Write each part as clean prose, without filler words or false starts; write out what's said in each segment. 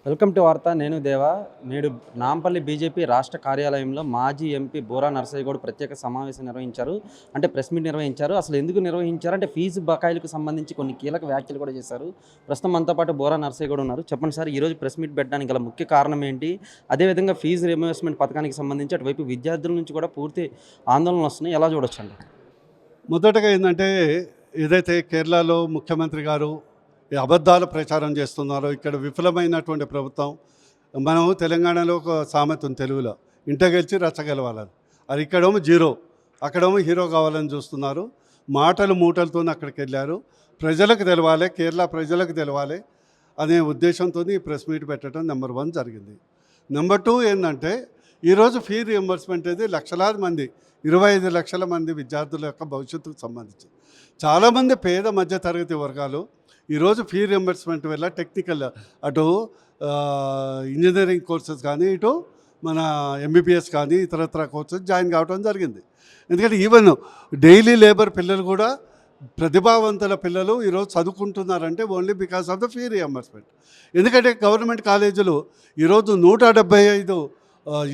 Welcome to వార్త. నేను దేవా. నేడు నాంపల్లి బీజేపీ రాష్ట్ర కార్యాలయంలో మాజీ ఎంపీ బూరా నర్సయ్య గౌడ్ ప్రత్యేక సమావేశం నిర్వహించారు. అంటే ప్రెస్ మీట్ నిర్వహించారు. అసలు ఎందుకు నిర్వహించారు అంటే ఫీజు బకాయిలకు సంబంధించి కొన్ని కీలక వ్యాఖ్యలు కూడా చేశారు. ప్రస్తుతం మనతో పాటు బూరా నర్సయ్య గౌడ్ ఉన్నారు. చెప్పండి సార్, ఈరోజు ప్రెస్ మీట్ పెట్టడానికి గల ముఖ్య కారణం ఏంటి? అదేవిధంగా ఫీజు రియంబర్స్మెంట్ పథకానికి సంబంధించి అటువైపు విద్యార్థుల నుంచి కూడా పూర్తి ఆందోళనలు వస్తున్నాయి. ఎలా చూడొచ్చండి? మొదటగా ఏంటంటే, ఏదైతే కేరళలో ముఖ్యమంత్రి గారు ఈ అబద్ధాల ప్రచారం చేస్తున్నారో, ఇక్కడ విఫలమైనటువంటి ప్రభుత్వం. మనం తెలంగాణలో ఒక సామెత ఉంది తెలుగులో, ఇంట గెలిచి రచ్చగెలవాలని. అది ఇక్కడేమో జీరో, అక్కడేమో హీరో కావాలని చూస్తున్నారు. మాటలు మూటలతో అక్కడికి వెళ్ళారు. ప్రజలకు తెలవాలి, కేరళ ప్రజలకు తెలవాలి అనే ఉద్దేశంతో ఈ ప్రెస్ మీట్ పెట్టడం నెంబర్ 1 జరిగింది. నెంబర్ 2 ఏంటంటే, ఈరోజు ఫీ రియంబర్స్మెంట్ అనేది లక్షలాది మంది 25 లక్షల మంది విద్యార్థుల యొక్క భవిష్యత్తుకు సంబంధించి చాలామంది పేద మధ్యతరగతి వర్గాలు ఈరోజు ఫీ రియంబర్స్మెంట్ వల్ల టెక్నికల్ అటు ఇంజనీరింగ్ కోర్సెస్ కానీ, ఇటు మన ఎంబీబీఎస్ కానీ ఇతరత్ర కోర్సెస్ జాయిన్ కావడం జరిగింది. ఎందుకంటే ఈవెన్ డైలీ లేబర్ పిల్లలు కూడా, ప్రతిభావంతుల పిల్లలు ఈరోజు చదువుకుంటున్నారంటే only because of the fee reimbursement. ఎందుకంటే గవర్నమెంట్ కాలేజీలు ఈరోజు 175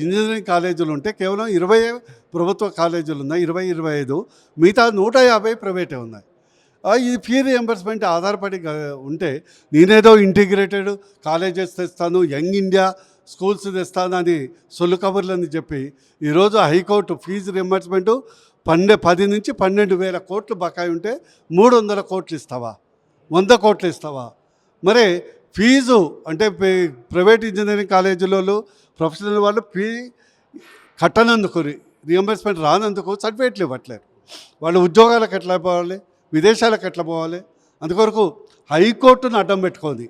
ఇంజనీరింగ్ కాలేజీలు ఉంటే కేవలం 20 ప్రభుత్వ కాలేజీలు ఉన్నాయి, 25. మిగతా 150 ప్రైవేటే ఉన్నాయి. ఈ ఫీ రియంబర్స్మెంట్ ఆధారపడి ఉంటే నేనేదో ఇంటిగ్రేటెడ్ కాలేజెస్ తెస్తాను, యంగ్ ఇండియా స్కూల్స్ తెస్తాను అని సొల్లు కబుర్లని చెప్పి ఈరోజు హైకోర్టు ఫీజు రియంబర్స్మెంటు 10 నుంచి 12,000 కోట్లు బకాయి ఉంటే 300 కోట్లు ఇస్తావా, 100 కోట్లు ఇస్తావా? మరి ఫీజు అంటే ప్రైవేట్ ఇంజనీరింగ్ కాలేజీలలో ప్రొఫెషనల్ వాళ్ళు ఫీ కట్టనందుకు, రియంబర్స్మెంట్ రానందుకు సర్టిఫికేట్లు ఇవ్వట్లేరు. వాళ్ళు ఉద్యోగాలకు ఎట్లా పోవాలి, విదేశాలకు ఎట్లా పోవాలి? అందుకొరకు హైకోర్టును అడ్డం పెట్టుకొని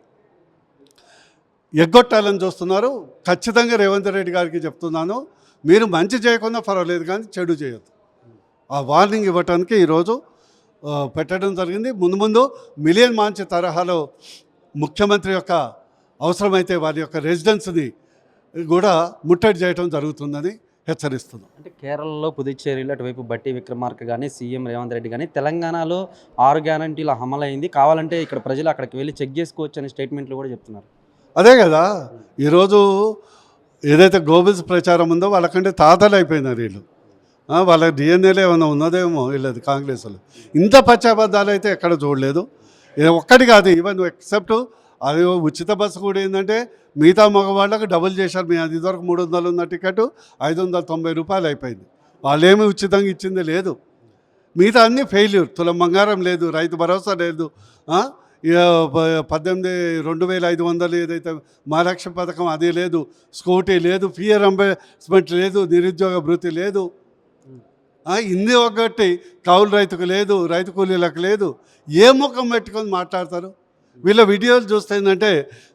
ఎగ్గొట్టాలని చూస్తున్నారు. ఖచ్చితంగా రేవంత్ రెడ్డి గారికి చెప్తున్నాను, మీరు మంచి చేయకుండా పర్వాలేదు కానీ చెడు చేయొద్దు. ఆ వార్నింగ్ ఇవ్వటానికి ఈరోజు పెట్టడం జరిగింది. ముందు మిలియన్ మార్చ్ తరహాలో ముఖ్యమంత్రి యొక్క అవసరమైతే వారి యొక్క రెసిడెన్స్ని కూడా ముట్టడి చేయడం జరుగుతుందని హెచ్చరిస్తున్నాం. అంటే కేరళలో, పుదుచ్చేరిలో అటువైపు బట్టి విక్రమార్క కానీ, సీఎం రేవంత్ రెడ్డి కానీ తెలంగాణలో 6 గ్యారంటీలు అమలైంది, కావాలంటే ఇక్కడ ప్రజలు అక్కడికి వెళ్ళి చెక్ చేసుకోవచ్చు అనే స్టేట్మెంట్లు కూడా చెప్తున్నారు. అదే కదా ఈరోజు ఏదైతే గోబిల్స్ ప్రచారం ఉందో వాళ్ళకంటే తాతలు అయిపోయినారు వీళ్ళు. వాళ్ళ డిఎన్ఏలో ఏమైనా ఉన్నదేమో వీళ్ళది కాంగ్రెస్లో. ఇంత పచ్చాబద్ధాలు అయితే ఎక్కడ చూడలేదు. ఒక్కటి కాదు, ఈవెన్ ఎక్సెప్ట్ అది ఉచిత బస్సు కూడా ఏంటంటే మిగతా మగవాళ్ళకు డబుల్ చేశారు. మీ అది ఇదివరకు 300 ఉన్న టికెట్ 590 రూపాయలు అయిపోయింది. వాళ్ళేమీ ఉచితంగా ఇచ్చింది లేదు. మిగతా అన్నీ ఫెయిల్యూర్. తులం బంగారం లేదు, రైతు భరోసా లేదు, 2,500 ఏదైతే మహాలక్ష్మి పథకం అది లేదు, స్కూటీ లేదు, ఫీ రియంబర్స్మెంట్ లేదు, నిరుద్యోగ భృతి లేదు. ఇన్ని ఒకటి కౌలు రైతుకు లేదు, రైతు కూలీలకు లేదు. ఏ ముఖం పెట్టుకొని మాట్లాడతారు? వీళ్ళ వీడియోలు చూస్తే ఏంటంటే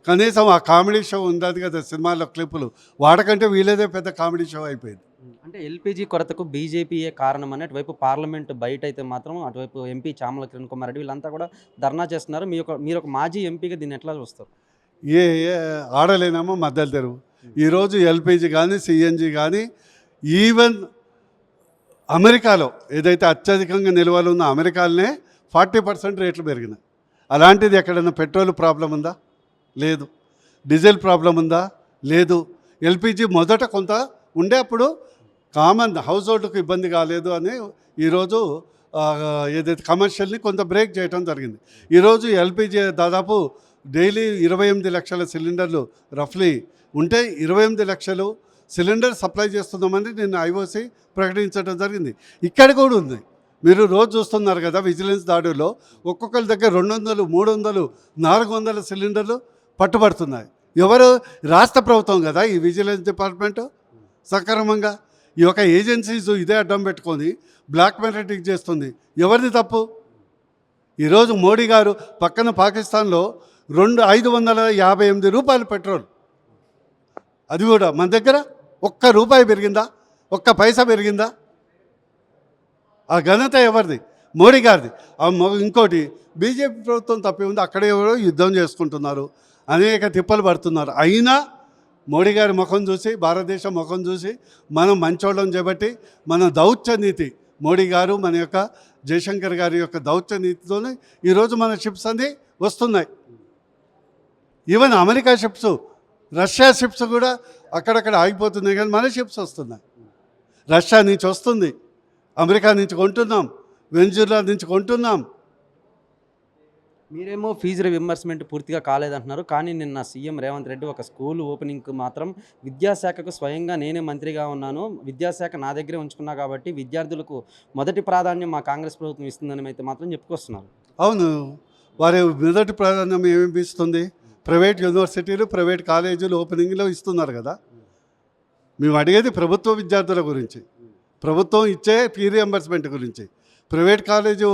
కనీసం ఆ కామెడీ షో ఉండదు కదా సినిమాల్లో క్లిప్పులు, వాడకంటే వీళ్ళదే పెద్ద కామెడీ షో అయిపోయింది. అంటే ఎల్పీజీ కొరతకు బీజేపీయే కారణం అని అటువైపు పార్లమెంట్ బయట అయితే మాత్రం అటువైపు ఎంపీ చామల కిరణ్ కుమార్ రెడ్డి వీళ్ళంతా కూడా ధర్నా చేస్తున్నారు. మీరు ఒక మాజీ ఎంపీగా దీన్ని ఎట్లా చూస్తారు? ఏ ఆడలేనేమో మద్దతు తెరువు. ఈరోజు ఎల్పీజీ కానీ, సిఎన్జి కానీ, ఈవెన్ అమెరికాలో ఏదైతే అత్యధికంగా నిల్వలు ఉన్న అమెరికాలోనే 40% రేట్లు పెరిగినాయి. అలాంటిది ఎక్కడైనా పెట్రోల్ ప్రాబ్లం ఉందా? లేదు. డీజిల్ ప్రాబ్లం ఉందా? లేదు. ఎల్పీజీ మొదట కొంత ఉండే అప్పుడు కామన్ హౌస్ హోల్డ్కు ఇబ్బంది కాలేదు అని ఈరోజు ఏదైతే కమర్షియల్ని కొంత బ్రేక్ చేయడం జరిగింది. ఈరోజు ఎల్పీజీ దాదాపు డైలీ 28 లక్షల సిలిండర్లు రఫ్లీ ఉంటే 28 లక్షలు సిలిండర్ సప్లై చేస్తున్నామని నిన్న ఐఓసీ ప్రకటించడం జరిగింది. ఇక్కడ కూడా ఉంది. మీరు రోజు చూస్తున్నారు కదా విజిలెన్స్ దాడుల్లో ఒక్కొక్కరి దగ్గర 200, 300, 400 సిలిండర్లు పట్టుబడుతున్నాయి. ఎవరు? రాష్ట్ర ప్రభుత్వం కదా ఈ విజిలెన్స్ డిపార్ట్మెంటు. సక్రమంగా ఈ యొక్క ఏజెన్సీస్ ఇదే అడ్డం పెట్టుకొని బ్లాక్ మార్కెటింగ్ చేస్తుంది. ఎవరిది తప్పు? ఈరోజు మోడీ గారు పక్కన పాకిస్తాన్లో 558 రూపాయలు పెట్రోల్, అది కూడా మన దగ్గర 1 రూపాయి పెరిగిందా? 1 పైసా పెరిగిందా? ఆ ఘనత ఎవరిది? మోడీ గారిది. ఇంకోటి బీజేపీ ప్రభుత్వం తప్పే ఉంది. అక్కడే ఎవరో యుద్ధం చేసుకుంటున్నారు, అనేక తిప్పలు పడుతున్నారు. అయినా మోడీ గారి ముఖం చూసి, భారతదేశం ముఖం చూసి మనం మంచోళ్ళం చేపట్టి మన దౌత్య నీతి, మోడీ గారు మన యొక్క జయశంకర్ గారి యొక్క దౌత్య నీతితోనే ఈరోజు మన షిప్స్ అన్నీ వస్తున్నాయి. Even America ships Russia ships కూడా అక్కడక్కడ ఆగిపోతున్నాయి, కానీ మన షిప్స్ వస్తున్నాయి. రష్యా నుంచి వస్తుంది, అమెరికా నుంచి కొంటున్నాం, వెంజులా నుంచి కొంటున్నాం. మీరేమో ఫీజు రీయింబర్స్మెంట్ పూర్తిగా కాలేదంటున్నారు. కానీ నిన్న సీఎం రేవంత్ రెడ్డి ఒక స్కూల్ ఓపెనింగ్‌కు మాత్రం విద్యాశాఖకు స్వయంగా నేనే మంత్రిగా ఉన్నాను. విద్యాశాఖ నా దగ్గరే ఉంచుకున్నా కాబట్టి విద్యార్థులకు మొదటి ప్రాధాన్యం మా కాంగ్రెస్ ప్రభుత్వం ఇస్తుందని అయితే మాత్రం చెప్పుకొస్తున్నారు. అవును, వారి మొదటి ప్రాధాన్యం ఏమి ఇస్తుంది? ప్రైవేట్ యూనివర్సిటీలు, ప్రైవేట్ కాలేజీలు ఓపెనింగ్లో ఇస్తున్నారు కదా. మేము అడిగేది ప్రభుత్వ విద్యార్థుల గురించి, ప్రభుత్వం ఇచ్చే ఫీ రియంబర్స్మెంట్ గురించి. ప్రైవేట్ కాలేజు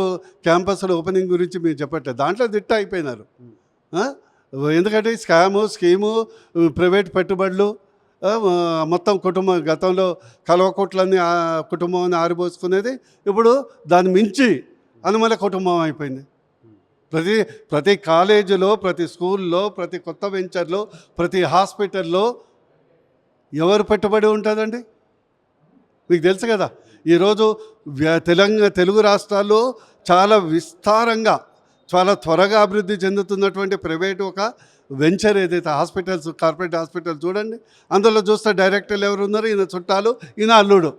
క్యాంపస్ల ఓపెనింగ్ గురించి మీరు చెప్పట్లేదు. దాంట్లో దిట్ట అయిపోయినారు. ఆ? ఎందుకంటే స్కీము, ప్రైవేట్ పెట్టుబడులు, మొత్తం కుటుంబం గతంలో కలవకోట్లన్నీ కుటుంబం ఆరిపోసుకునేది ఇప్పుడు దాన్ని మించి అనుమల కుటుంబం అయిపోయింది. ప్రతి కాలేజీలో, ప్రతి స్కూల్లో, ప్రతి కొత్త వెంచర్లో, ప్రతి హాస్పిటల్లో ఎవరు పెట్టుబడి ఉంటుందండి? మీకు తెలుసు కదా. ఈరోజు తెలుగు రాష్ట్రాల్లో చాలా విస్తారంగా, చాలా త్వరగా అభివృద్ధి చెందుతున్నటువంటి ప్రైవేటు ఒక వెంచర్ ఏదైతే హాస్పిటల్స్, కార్పొరేట్ హాస్పిటల్ చూడండి. అందులో చూస్తే డైరెక్టర్లు ఎవరు ఉన్నారు? ఈయన చుట్టాలు, ఈయన అల్లుడు.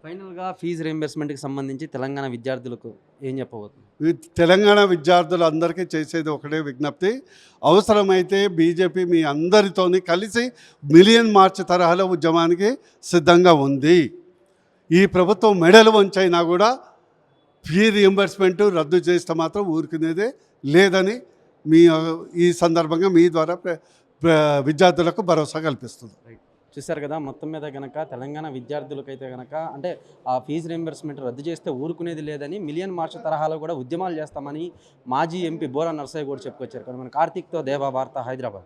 ఫైనల్‌గా ఫీజు రీయింబర్స్మెంట్‌కి సంబంధించి తెలంగాణ విద్యార్థులకు ఏం చెప్పబోతున్నారు? తెలంగాణ విద్యార్థులందరికీ చేసేది ఒకటే విజ్ఞప్తి. అవసరమైతే బీజేపీ మీ అందరితోని కలిసి మిలియన్ మార్చ్ తరహాలో ఉద్యమానికి సిద్ధంగా ఉంది. ఈ ప్రభుత్వం మెడలు వంచైనా కూడా ఫీ రియంబర్స్మెంట్ రద్దు చేస్తే మాత్రం ఊరుకునేదే లేదని ఈ సందర్భంగా మీ ద్వారా విద్యార్థులకు భరోసా కల్పిస్తుంది. చూశారు కదా, మొత్తం మీద కనుక తెలంగాణ విద్యార్థులకైతే కనుక అంటే ఆ ఫీజు రీయింబర్స్మెంట్ రద్దు చేస్తే ఊరుకునేది లేదని, మిలియన్ మార్చ్ తరహాలో కూడా ఉద్యమాలు చేస్తామని మాజీ ఎంపీ బోరా నర్సయ్య కూడా చెప్పుకొచ్చారు. మన కార్తీక్తో దేవా వార్త, హైదరాబాద్.